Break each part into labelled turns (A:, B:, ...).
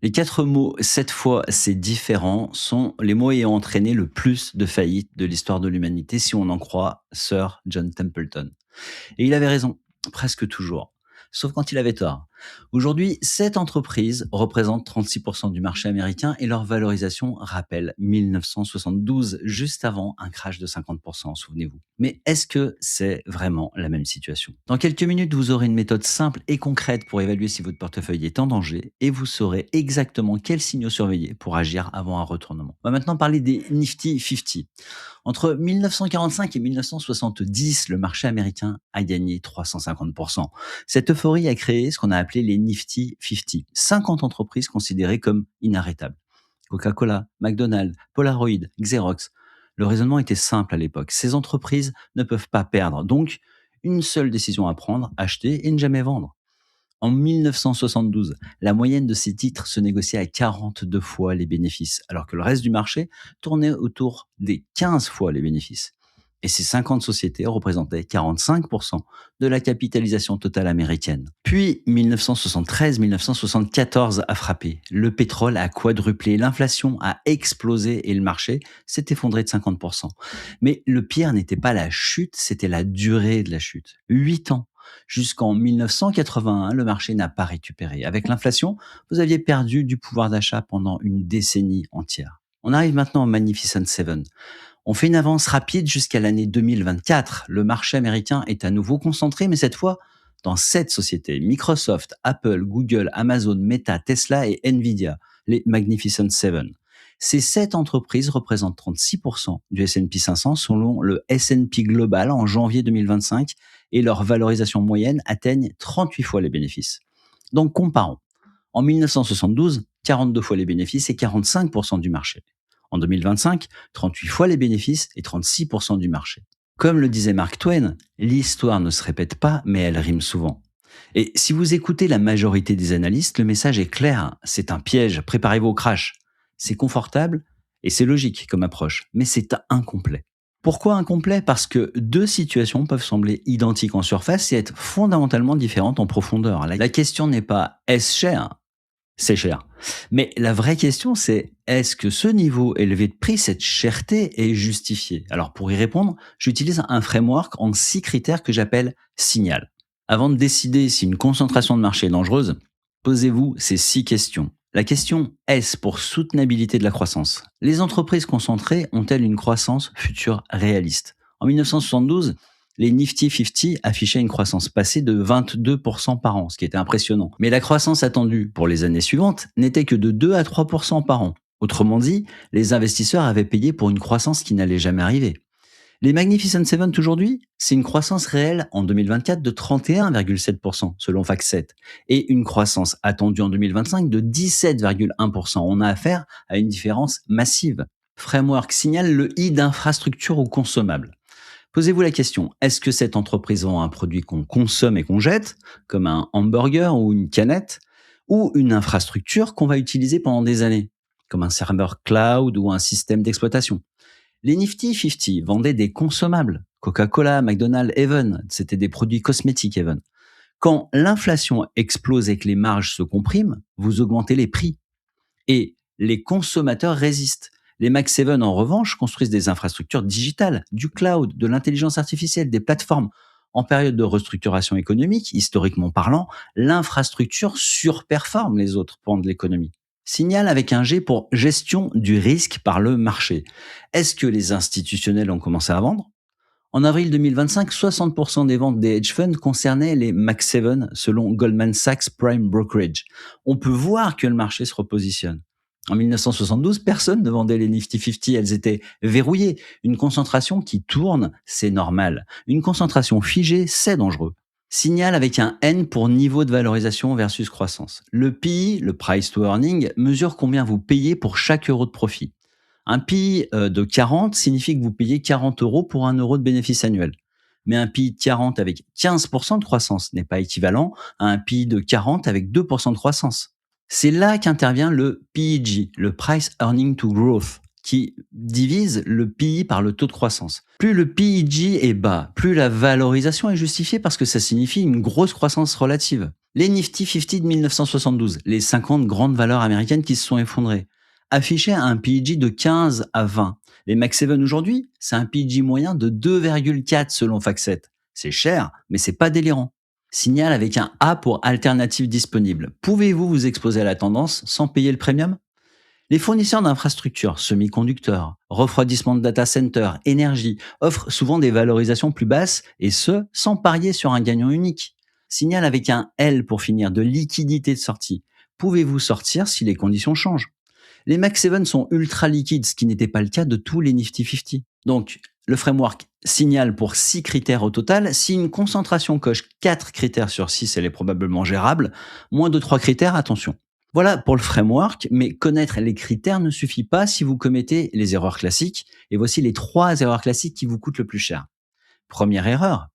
A: Les 4 mots «cette fois, c'est différent» sont les mots ayant entraîné le plus de faillites de l'histoire de l'humanité si on en croit Sir John Templeton. Et il avait raison, presque toujours. Sauf quand il avait tort. Aujourd'hui, 7 entreprises représentent 36% du marché américain et leur valorisation rappelle 1972, juste avant un crash de 50%, souvenez-vous. Mais est-ce que c'est vraiment la même situation? Dans quelques minutes, vous aurez une méthode simple et concrète pour évaluer si votre portefeuille est en danger et vous saurez exactement quels signaux surveiller pour agir avant un retournement. On va maintenant parler des Nifty 50. Entre 1945 et 1970, le marché américain a gagné 350%. Cette euphorie a créé ce qu'on a appelé les Nifty 50, 50 entreprises considérées comme inarrêtables. Coca-Cola, McDonald's, Polaroid, Xerox. Le raisonnement était simple à l'époque. Ces entreprises ne peuvent pas perdre. Donc, une seule décision à prendre, acheter et ne jamais vendre. En 1972, la moyenne de ces titres se négociait à 42 fois les bénéfices, alors que le reste du marché tournait autour des 15 fois les bénéfices. Et ces 50 sociétés représentaient 45% de la capitalisation totale américaine. Puis 1973-1974 a frappé. Le pétrole a quadruplé, l'inflation a explosé et le marché s'est effondré de 50%. Mais le pire n'était pas la chute, c'était la durée de la chute. 8 ans. Jusqu'en 1981, le marché n'a pas récupéré. Avec l'inflation, vous aviez perdu du pouvoir d'achat pendant une décennie entière. On arrive maintenant au Magnificent Seven. On fait une avance rapide jusqu'à l'année 2024. Le marché américain est à nouveau concentré, mais cette fois dans 7 sociétés. Microsoft, Apple, Google, Amazon, Meta, Tesla et Nvidia, les Magnificent Seven. Ces 7 entreprises représentent 36% du S&P 500 selon le S&P Global en janvier 2025 et leur valorisation moyenne atteigne 38 fois les bénéfices. Donc comparons. En 1972, 42 fois les bénéfices et 45% du marché. En 2025, 38 fois les bénéfices et 36% du marché. Comme le disait Mark Twain, l'histoire ne se répète pas, mais elle rime souvent. Et si vous écoutez la majorité des analystes, le message est clair, c'est un piège, préparez-vous au crash. C'est confortable et c'est logique comme approche, mais c'est incomplet. Pourquoi incomplet? Parce que deux situations peuvent sembler identiques en surface et être fondamentalement différentes en profondeur. La question n'est pas est-ce cher? C'est cher. Mais la vraie question, c'est est-ce que ce niveau élevé de prix, cette cherté est justifiée? Alors pour y répondre, j'utilise un framework en 6 critères que j'appelle signal. Avant de décider si une concentration de marché est dangereuse, posez-vous ces 6 questions. La question est-ce pour soutenabilité de la croissance? Les entreprises concentrées ont-elles une croissance future réaliste? En 1972, les Nifty 50 affichaient une croissance passée de 22% par an, ce qui était impressionnant. Mais la croissance attendue pour les années suivantes n'était que de 2 à 3% par an. Autrement dit, les investisseurs avaient payé pour une croissance qui n'allait jamais arriver. Les Magnificent Seven aujourd'hui, c'est une croissance réelle en 2024 de 31,7% selon FactSet et une croissance attendue en 2025 de 17,1%. On a affaire à une différence massive. Framework signale le I d'infrastructure ou consommable. Posez-vous la question, est-ce que cette entreprise vend un produit qu'on consomme et qu'on jette, comme un hamburger ou une canette, ou une infrastructure qu'on va utiliser pendant des années, comme un serveur cloud ou un système d'exploitation? Les Nifty 50 vendaient des consommables. Coca-Cola, McDonald's, Even, c'était des produits cosmétiques Even. Quand l'inflation explose et que les marges se compriment, vous augmentez les prix et les consommateurs résistent. Les Mac 7, en revanche, construisent des infrastructures digitales, du cloud, de l'intelligence artificielle, des plateformes. En période de restructuration économique, historiquement parlant, l'infrastructure surperforme les autres pans de l'économie. Signal avec un G pour gestion du risque par le marché. Est-ce que les institutionnels ont commencé à vendre? En avril 2025, 60% des ventes des hedge funds concernaient les Mac 7 selon Goldman Sachs Prime Brokerage. On peut voir que le marché se repositionne. En 1972, personne ne vendait les Nifty 50, elles étaient verrouillées. Une concentration qui tourne, c'est normal. Une concentration figée, c'est dangereux. Signal avec un N pour niveau de valorisation versus croissance. Le PI, le price to earning, mesure combien vous payez pour chaque euro de profit. Un PI de 40 signifie que vous payez 40 euros pour 1 euro de bénéfice annuel. Mais un PI de 40 avec 15% de croissance n'est pas équivalent à un PI de 40 avec 2% de croissance. C'est là qu'intervient le PEG, le Price Earning to Growth, qui divise le PI par le taux de croissance. Plus le PEG est bas, plus la valorisation est justifiée parce que ça signifie une grosse croissance relative. Les Nifty 50 de 1972, les 50 grandes valeurs américaines qui se sont effondrées, affichaient un PEG de 15 à 20. Les Mac 7 aujourd'hui, c'est un PEG moyen de 2,4 selon FactSet. C'est cher, mais c'est pas délirant. Signal avec un A pour alternative disponible. Pouvez-vous vous exposer à la tendance sans payer le premium? Les fournisseurs d'infrastructures, semi-conducteurs, refroidissement de data center, énergie, offrent souvent des valorisations plus basses et ce, sans parier sur un gagnant unique. Signal avec un L pour finir de liquidité de sortie. Pouvez-vous sortir si les conditions changent? Les Mac 7 sont ultra liquides, ce qui n'était pas le cas de tous les Nifty 50. Donc, le framework signale pour 6 critères au total. Si une concentration coche 4 critères sur 6, elle est probablement gérable. Moins de 3 critères, attention. Voilà pour le framework, mais connaître les critères ne suffit pas si vous commettez les erreurs classiques. Et voici les 3 erreurs classiques qui vous coûtent le plus cher. Première erreur,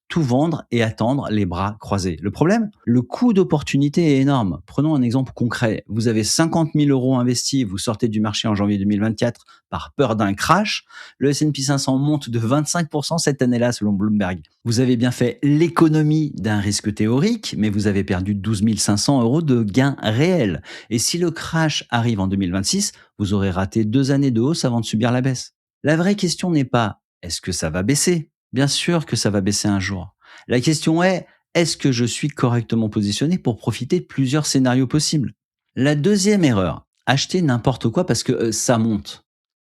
A: tout vendre et attendre les bras croisés. Le problème, le coût d'opportunité est énorme. Prenons un exemple concret. Vous avez 50 000 euros investis, vous sortez du marché en janvier 2024 par peur d'un crash. Le S&P 500 monte de 25% cette année-là selon Bloomberg. Vous avez bien fait l'économie d'un risque théorique, mais vous avez perdu 12 500 euros de gains réels. Et si le crash arrive en 2026, vous aurez raté 2 années de hausse avant de subir la baisse. La vraie question n'est pas est-ce que ça va baisser? Bien sûr que ça va baisser un jour. La question est, est-ce que je suis correctement positionné pour profiter de plusieurs scénarios possibles? La deuxième erreur, acheter n'importe quoi parce que ça monte.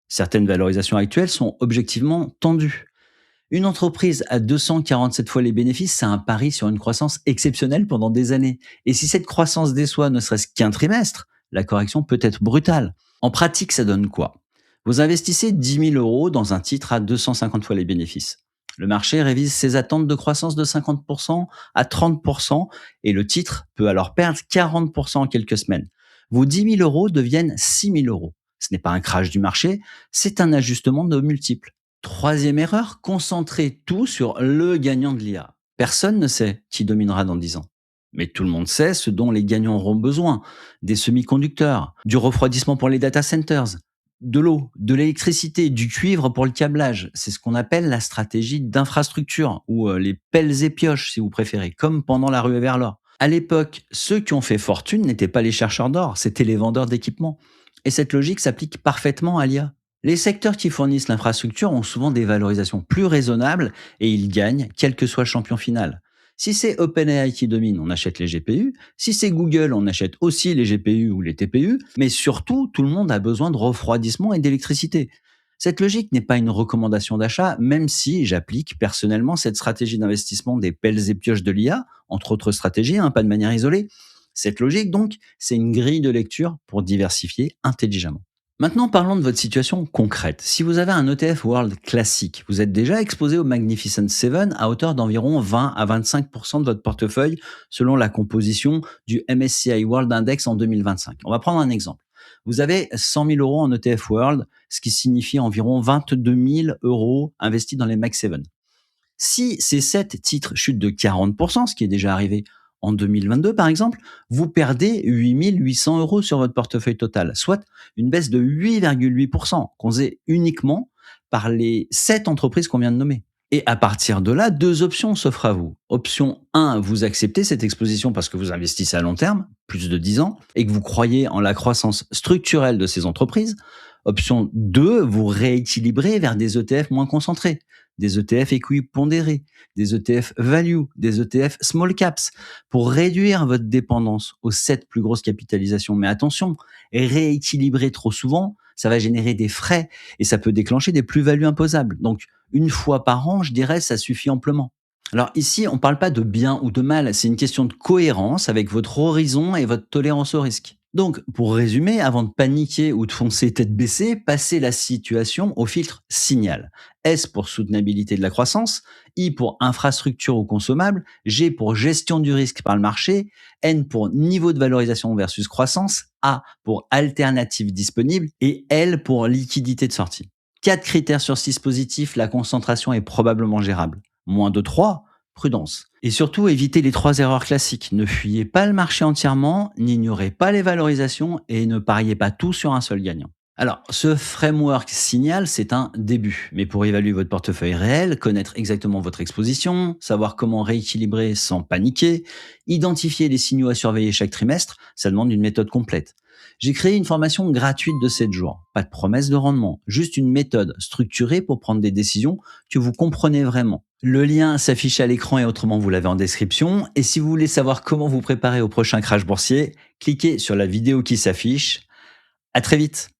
A: Certaines valorisations actuelles sont objectivement tendues. Une entreprise à 247 fois les bénéfices, c'est un pari sur une croissance exceptionnelle pendant des années. Et si cette croissance déçoit ne serait-ce qu'un trimestre, la correction peut être brutale. En pratique, ça donne quoi? Vous investissez 10 000 euros dans un titre à 250 fois les bénéfices. Le marché révise ses attentes de croissance de 50% à 30% et le titre peut alors perdre 40% en quelques semaines. Vos 10 000 euros deviennent 6 000 euros. Ce n'est pas un crash du marché, c'est un ajustement de multiples. Troisième erreur, concentrer tout sur le gagnant de l'IA. Personne ne sait qui dominera dans 10 ans. Mais tout le monde sait ce dont les gagnants auront besoin. Des semi-conducteurs, du refroidissement pour les data centers, de l'eau, de l'électricité, du cuivre pour le câblage. C'est ce qu'on appelle la stratégie d'infrastructure, ou les pelles et pioches si vous préférez, comme pendant la ruée vers l'or. À l'époque, ceux qui ont fait fortune n'étaient pas les chercheurs d'or, c'était les vendeurs d'équipements. Et cette logique s'applique parfaitement à l'IA. Les secteurs qui fournissent l'infrastructure ont souvent des valorisations plus raisonnables et ils gagnent quel que soit le champion final. Si c'est OpenAI qui domine, on achète les GPU. Si c'est Google, on achète aussi les GPU ou les TPU. Mais surtout, tout le monde a besoin de refroidissement et d'électricité. Cette logique n'est pas une recommandation d'achat, même si j'applique personnellement cette stratégie d'investissement des pelles et pioches de l'IA, entre autres stratégies, pas de manière isolée. Cette logique, donc, c'est une grille de lecture pour diversifier intelligemment. Maintenant, parlons de votre situation concrète. Si vous avez un ETF World classique, vous êtes déjà exposé au Magnificent Seven à hauteur d'environ 20 à 25% de votre portefeuille selon la composition du MSCI World Index en 2025. On va prendre un exemple. Vous avez 100 000 euros en ETF World, ce qui signifie environ 22 000 euros investis dans les Mag 7. Si ces 7 titres chutent de 40%, ce qui est déjà arrivé en 2022 par exemple, vous perdez 8 800 euros sur votre portefeuille total, soit une baisse de 8,8% causée uniquement par les 7 entreprises qu'on vient de nommer. Et à partir de là, 2 options s'offrent à vous. Option 1, vous acceptez cette exposition parce que vous investissez à long terme, plus de 10 ans, et que vous croyez en la croissance structurelle de ces entreprises. Option 2, vous rééquilibrez vers des ETF moins concentrés, des ETF équipondérés, des ETF value, des ETF small caps, pour réduire votre dépendance aux 7 plus grosses capitalisations. Mais attention, rééquilibrer trop souvent, ça va générer des frais et ça peut déclencher des plus-values imposables. Donc, une fois par an, je dirais, ça suffit amplement. Alors ici, on ne parle pas de bien ou de mal, c'est une question de cohérence avec votre horizon et votre tolérance au risque. Donc, pour résumer, avant de paniquer ou de foncer tête baissée, passez la situation au filtre signal. S pour soutenabilité de la croissance, I pour infrastructure ou consommable, G pour gestion du risque par le marché, N pour niveau de valorisation versus croissance, A pour alternative disponible et L pour liquidité de sortie. 4 critères sur 6 positifs, la concentration est probablement gérable. Moins de 3, prudence. Et surtout, évitez les 3 erreurs classiques. Ne fuyez pas le marché entièrement, n'ignorez pas les valorisations et ne pariez pas tout sur un seul gagnant. Alors, ce framework signal, c'est un début. Mais pour évaluer votre portefeuille réel, connaître exactement votre exposition, savoir comment rééquilibrer sans paniquer, identifier les signaux à surveiller chaque trimestre, ça demande une méthode complète. J'ai créé une formation gratuite de 7 jours. Pas de promesse de rendement, juste une méthode structurée pour prendre des décisions que vous comprenez vraiment. Le lien s'affiche à l'écran et autrement vous l'avez en description. Et si vous voulez savoir comment vous préparer au prochain crash boursier, cliquez sur la vidéo qui s'affiche. À très vite.